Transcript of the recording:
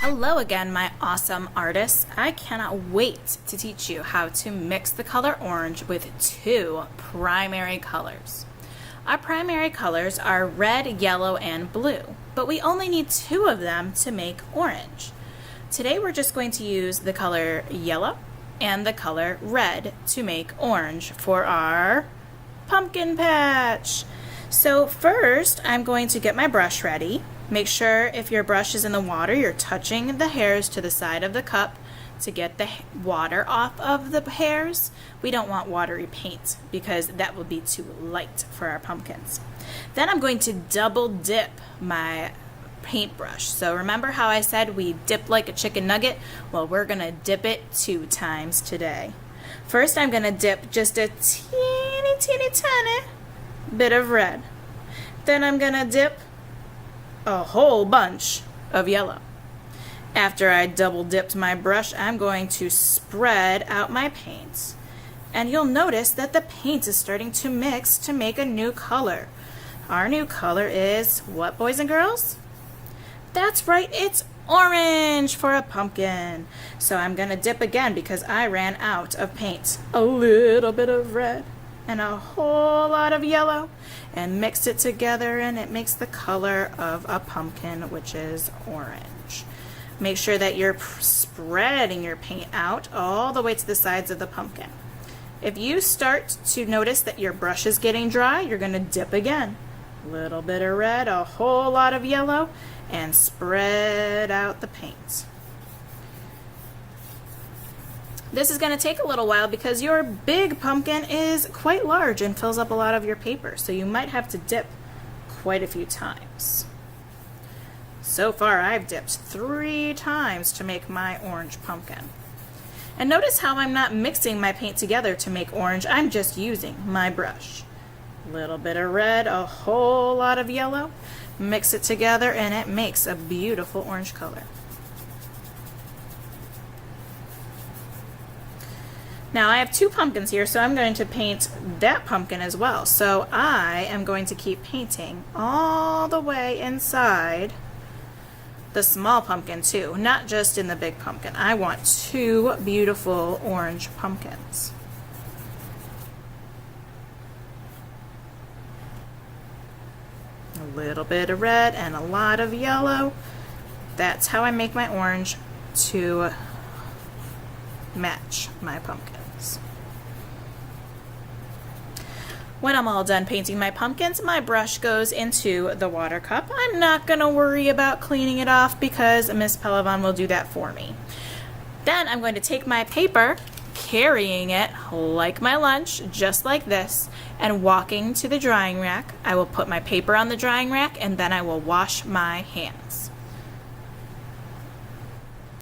Hello again, my awesome artists. I cannot wait to teach you how to mix the color orange with two primary colors. Our primary colors are red, yellow, and blue, but we only need two of them to make orange. Today we're just going to use the color yellow and the color red to make orange for our pumpkin patch. So first I'm going to get my brush ready. Make sure if your brush is in the water, you're touching the hairs to the side of the cup to get the water off of the hairs. We don't want watery paint because that will be too light for our pumpkins. Then I'm going to double dip my paintbrush. So remember how I said we dip like a chicken nugget? Well, we're going to dip it 2 times today. First, I'm going to dip just a teeny tiny bit of red. Then I'm going to dip a whole bunch of yellow. After I double dipped my brush, I'm going to spread out my paints. And you'll notice that the paint is starting to mix to make a new color. Our new color is what, boys and girls? That's right, it's orange for a pumpkin. So I'm going to dip again because I ran out of paint. A little bit of red and a whole lot of yellow, and mix it together and it makes the color of a pumpkin, which is orange. Make sure that you're spreading your paint out all the way to the sides of the pumpkin. If you start to notice that your brush is getting dry, you're going to dip again. A little bit of red, a whole lot of yellow, and spread out the paint. This is going to take a little while because your big pumpkin is quite large and fills up a lot of your paper, so you might have to dip quite a few times. So far I've dipped 3 times to make my orange pumpkin. And notice how I'm not mixing my paint together to make orange, I'm just using my brush. A little bit of red, a whole lot of yellow, mix it together and it makes a beautiful orange color. Now I have 2 pumpkins here, so I'm going to paint that pumpkin as well. So I am going to keep painting all the way inside the small pumpkin too, not just in the big pumpkin. I want 2 beautiful orange pumpkins. A little bit of red and a lot of yellow. That's how I make my orange to match my pumpkins. When I'm all done painting my pumpkins, my brush goes into the water cup. I'm not going to worry about cleaning it off because Miss Pelavan will do that for me. Then I'm going to take my paper, carrying it like my lunch, just like this, and walking to the drying rack. I will put my paper on the drying rack and then I will wash my hands.